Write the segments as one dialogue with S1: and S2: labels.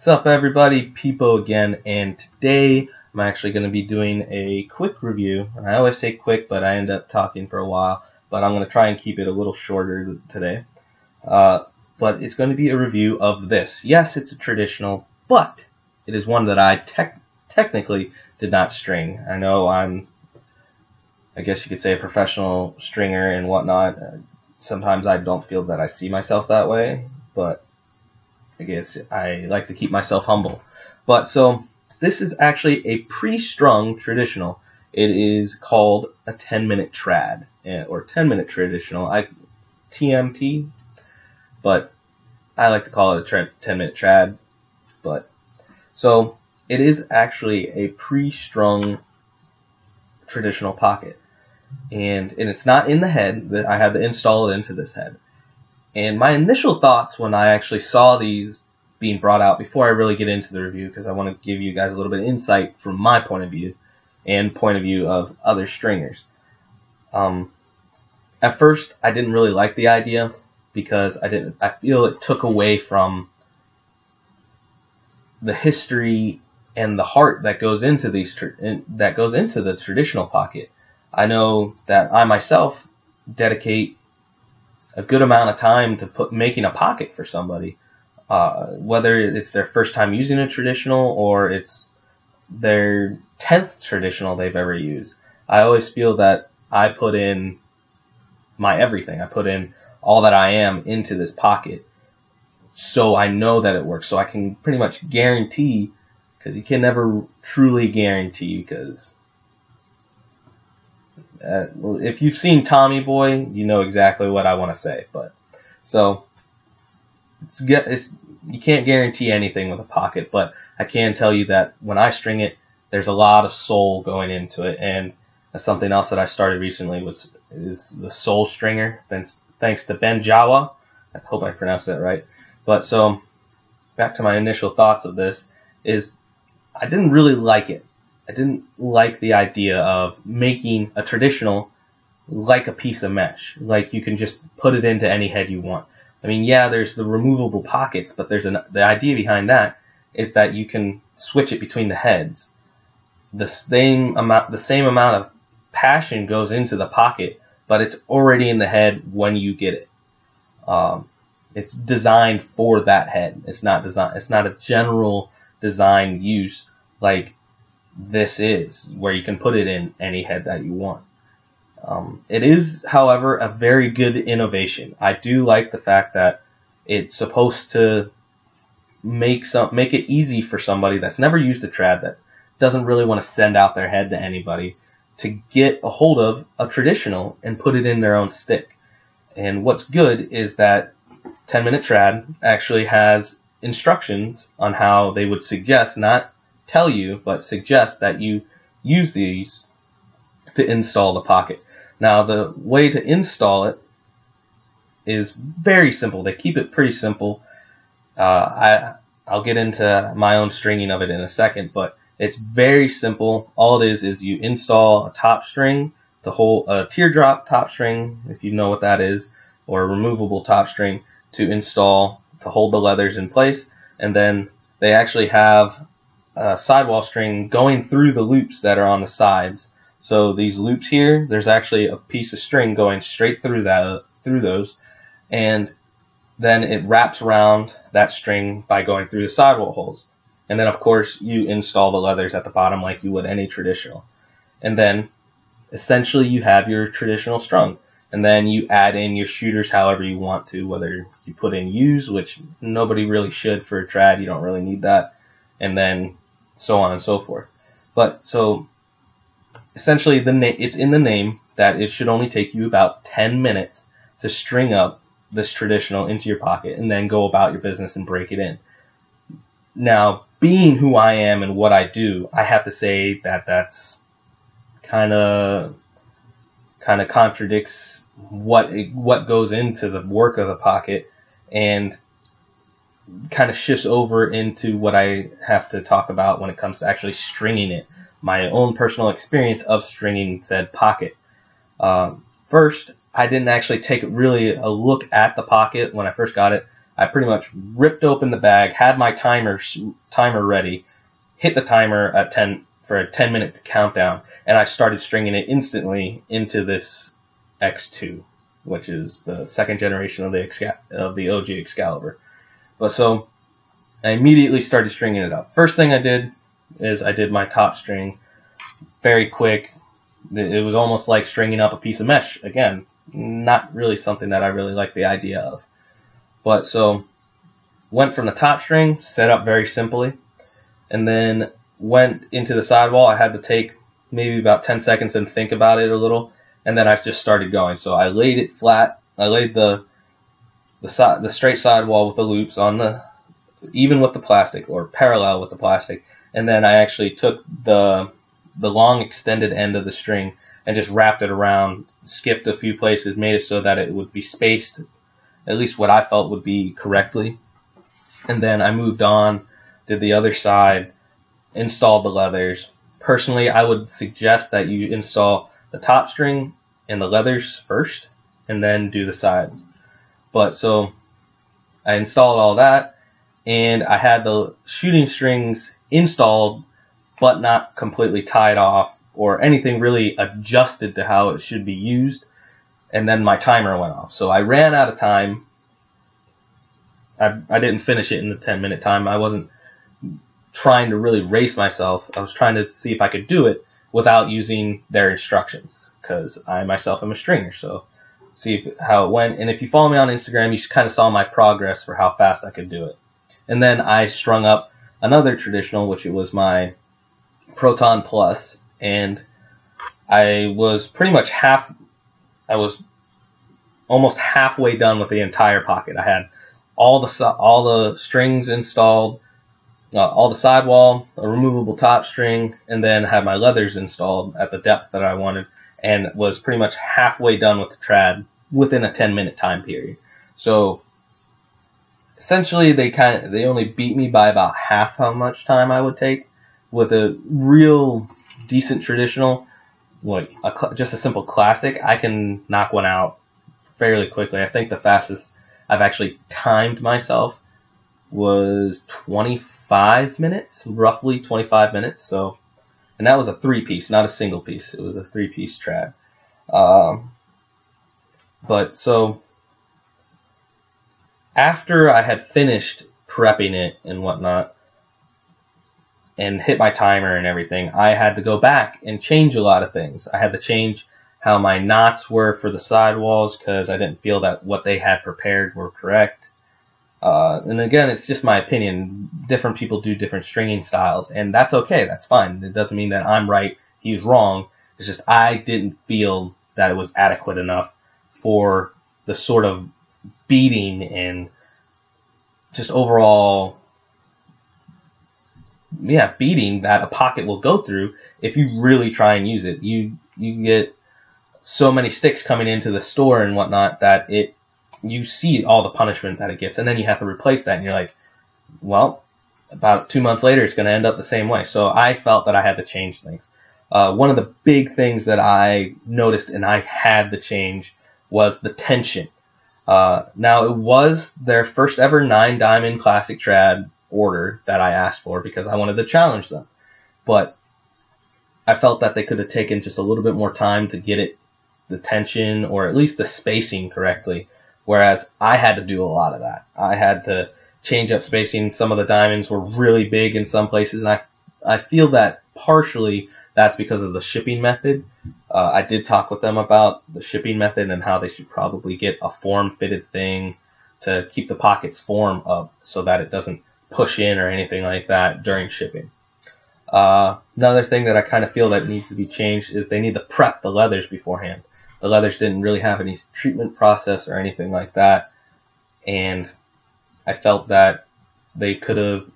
S1: What's up, everybody? Peepo again, and today I'm actually going to be doing a quick review. I always say quick, but I end up talking for a while, but I'm going to try and keep it a little shorter today. But it's going to be a review of this. Yes, it's a traditional, but it is one that I technically did not string. I know I guess you could say a professional stringer and whatnot. Sometimes I don't feel that I see myself that way, but I guess I like to keep myself humble. But so this is actually a pre-strung traditional. It is called a 10-minute trad, or 10-minute traditional, TMT, but I like to call it a 10-minute trad. But so it is actually a pre-strung traditional pocket, and it's not in the head. That I had to install it into this head. And my initial thoughts when I actually saw these being brought out, before I really get into the review, because I want to give you guys a little bit of insight from my point of view and point of view of other stringers. At first, I didn't really like the idea because I feel it took away from the history and the heart that goes into the traditional pocket. I know that I myself dedicate a good amount of time to making a pocket for somebody, whether it's their first time using a traditional or it's their 10th traditional they've ever used. I always feel that I put in my everything. I put in all that I am into this pocket, so I know that it works. So I can pretty much guarantee, because you can never truly guarantee, because if you've seen Tommy Boy, you know exactly what I want to say. But so you can't guarantee anything with a pocket, but I can tell you that when I string it, there's a lot of soul going into it. And something else that I started recently is the Soul Stringer, thanks to Ben Jawa. I hope I pronounced that right. But so back to my initial thoughts of this is I didn't really like it. I didn't like the idea of making a traditional like a piece of mesh. Like you can just put it into any head you want. I mean, yeah, there's the removable pockets, but the idea behind that is that you can switch it between the heads. The same amount of passion goes into the pocket, but it's already in the head when you get it. It's designed for that head. It's not a general design use like this is, where you can put it in any head that you want. It is, however, a very good innovation. I do like the fact that it's supposed to make it easy for somebody that's never used a trad, that doesn't really want to send out their head to anybody, to get a hold of a traditional and put it in their own stick. And what's good is that 10-minute trad actually has instructions on how they would suggest, not tell you, but suggest that you use these to install the pocket. Now, the way to install it is very simple. They keep it pretty simple. I'll get into my own stringing of it in a second, but it's very simple. All it is you install a top string to hold a teardrop top string, if you know what that is, or a removable top string to install to hold the leathers in place, and then they actually have a sidewall string going through the loops that are on the sides. So these loops here, there's actually a piece of string going straight through those, and then it wraps around that string by going through the sidewall holes. And then of course you install the leathers at the bottom like you would any traditional. And then essentially you have your traditional strung. And then you add in your shooters however you want to, whether you put in U's, which nobody really should for a trad, you don't really need that, and then so on and so forth. But so essentially it's in the name that it should only take you about 10 minutes to string up this traditional into your pocket and then go about your business and break it in. Now, being who I am and what I do, I have to say that that's kind of contradicts what goes into the work of the pocket, and kind of shifts over into what I have to talk about when it comes to actually stringing it, my own personal experience of stringing said pocket. First, I didn't actually take really a look at the pocket when I first got it. I pretty much ripped open the bag, had my timer ready, hit the timer at 10 for a 10-minute countdown, and I started stringing it instantly into this X2, which is the second generation of the OG Excalibur. But so I immediately started stringing it up. First thing I did is I did my top string very quick. It was almost like stringing up a piece of mesh. Again, not really something that I really like the idea of. But so went from the top string, set up very simply, and then went into the sidewall. I had to take maybe about 10 seconds and think about it a little, and then I just started going. So I laid it flat. I laid the straight sidewall with the loops on even with the plastic, or parallel with the plastic, and then I actually took the long extended end of the string and just wrapped it around, skipped a few places, made it so that it would be spaced, at least what I felt would be correctly. And then I moved on, did the other side, installed the leathers. Personally, I would suggest that you install the top string and the leathers first, and then do the sides. But so I installed all that, and I had the shooting strings installed, but not completely tied off or anything really adjusted to how it should be used. And then my timer went off. So I ran out of time. I didn't finish it in the 10-minute time. I wasn't trying to really race myself. I was trying to see if I could do it without using their instructions, because I myself am a stringer. So see how it went. And if you follow me on Instagram, you kind of saw my progress for how fast I could do it. And then I strung up another traditional, which it was my Proton Plus, and I was pretty much almost halfway done with the entire pocket. I had all the strings installed, all the sidewall, a removable top string, and then had my leathers installed at the depth that I wanted, and was pretty much halfway done with the trad within a 10-minute time period. So essentially, they only beat me by about half how much time I would take. With a real decent traditional, like just a simple classic, I can knock one out fairly quickly. I think the fastest I've actually timed myself was 25 minutes, roughly 25 minutes. So, and that was a 3-piece, not a single piece. It was a 3-piece trad. But so after I had finished prepping it and whatnot, and hit my timer and everything, I had to go back and change a lot of things. I had to change how my knots were for the sidewalls, because I didn't feel that what they had prepared were correct. And again, it's just my opinion. Different people do different stringing styles, and that's okay. That's fine. It doesn't mean that I'm right, he's wrong. It's just I didn't feel that it was adequate enough for the sort of beating and just overall beating that a pocket will go through if you really try and use it. You get so many sticks coming into the store and whatnot that you see all the punishment that it gets, and then you have to replace that, and you're like, well, about 2 months later it's going to end up the same way. So I felt that I had to change things. One of the big things that I noticed and I had to change was the tension. Now, it was their first ever 9-diamond classic trad order that I asked for because I wanted to challenge them. But I felt that they could have taken just a little bit more time to get the tension, or at least the spacing correctly, whereas I had to do a lot of that. I had to change up spacing. Some of the diamonds were really big in some places, and I feel that partially that's because of the shipping method. I did talk with them about the shipping method and how they should probably get a form-fitted thing to keep the pocket's form up so that it doesn't push in or anything like that during shipping. Another thing that I kind of feel that needs to be changed is they need to prep the leathers beforehand. The leathers didn't really have any treatment process or anything like that, and I felt that they could have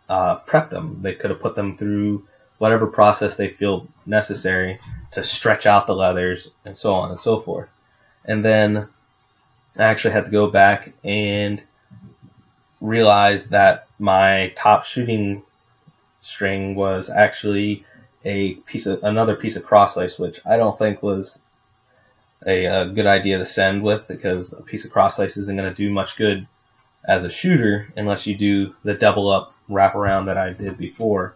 S1: prepped them. They could have put them through whatever process they feel necessary to stretch out the leathers and so on and so forth. And then I actually had to go back and realize that my top shooting string was actually another piece of cross lace, which I don't think was a good idea to send with, because a piece of cross lace isn't going to do much good as a shooter unless you do the double up wraparound that I did before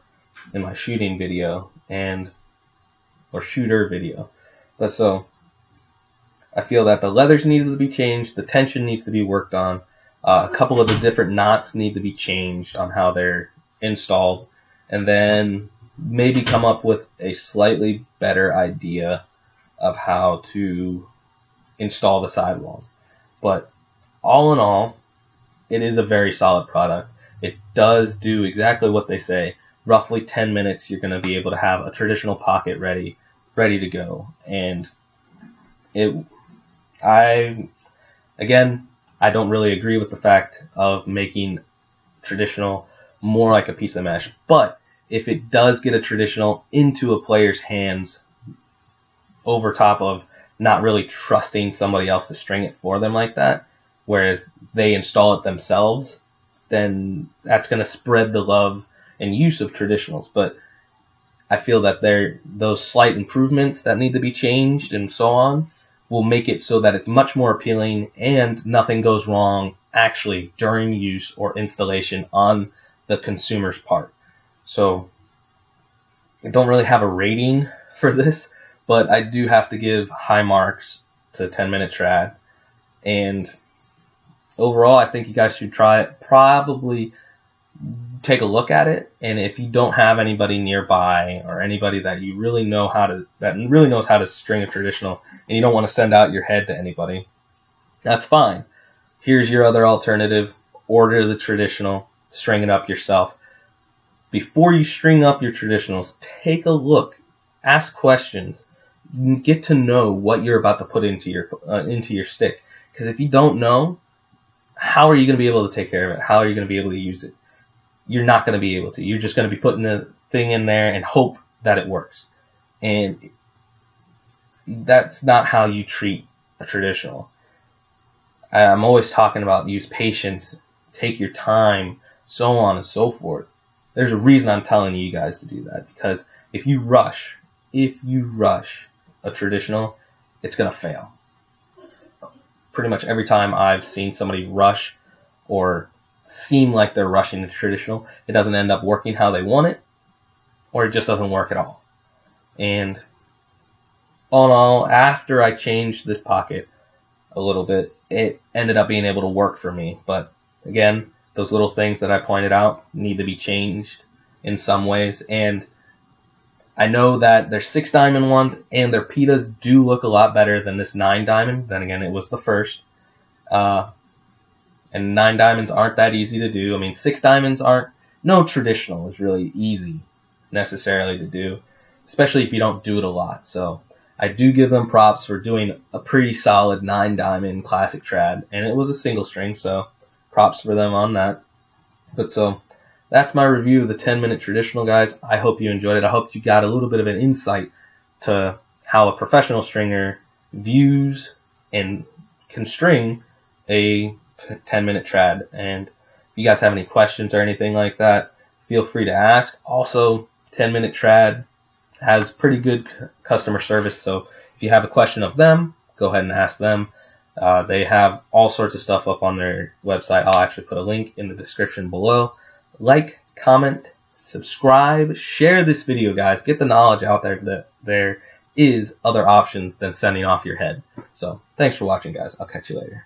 S1: in my shooting video or shooter video. But so I feel that the leathers needed to be changed, the tension needs to be worked on, a couple of the different knots need to be changed on how they're installed, and then maybe come up with a slightly better idea of how to install the sidewalls. But all in all, it is a very solid product. It does do exactly what they say. Roughly 10 minutes, you're going to be able to have a traditional pocket ready to go. And I don't really agree with the fact of making traditional more like a piece of mesh. But if it does get a traditional into a player's hands over top of not really trusting somebody else to string it for them like that, whereas they install it themselves, then that's going to spread the love and use of traditionals. But I feel that those slight improvements that need to be changed and so on will make it so that it's much more appealing and nothing goes wrong actually during use or installation on the consumer's part. So I don't really have a rating for this, but I do have to give high marks to 10-minute trad. And overall, I think you guys should try it. Probably take a look at it, and if you don't have anybody nearby or anybody that you really know that really knows how to string a traditional, and you don't want to send out your head to anybody, that's fine. Here's your other alternative: order the traditional, string it up yourself. Before you string up your traditionals, take a look, ask questions, get to know what you're about to put into your stick. Because if you don't know, how are you going to be able to take care of it? How are you going to be able to use it? You're not going to be able to. You're just going to be putting the thing in there and hope that it works. And that's not how you treat a traditional. I'm always talking about use patience, take your time, so on and so forth. There's a reason I'm telling you guys to do that, because if you rush a traditional, it's going to fail. Pretty much every time I've seen somebody rush or seem like they're rushing the traditional, it doesn't end up working how they want it, or it just doesn't work at all. And all in all, after I changed this pocket a little bit, it ended up being able to work for me. But again, those little things that I pointed out need to be changed in some ways. And I know that their 6 diamond ones and their pitas do look a lot better than this 9 diamond. Then again, it was the first. And 9 diamonds aren't that easy to do. I mean, 6 diamonds no traditional is really easy necessarily to do, especially if you don't do it a lot. So I do give them props for doing a pretty solid 9 diamond classic trad, and it was a single string, so props for them on that. But so that's my review of the 10-minute traditional, guys. I hope you enjoyed it. I hope you got a little bit of an insight to how a professional stringer views and can string a 10-minute trad. And if you guys have any questions or anything like that, feel free to ask. Also, 10-minute trad has pretty good customer service, so if you have a question of them, go ahead and ask them. They have all sorts of stuff up on their website. I'll actually put a link in the description below. Like, comment, subscribe, share this video, guys. Get the knowledge out there that there is other options than sending off your head. So, thanks for watching, guys. I'll catch you later.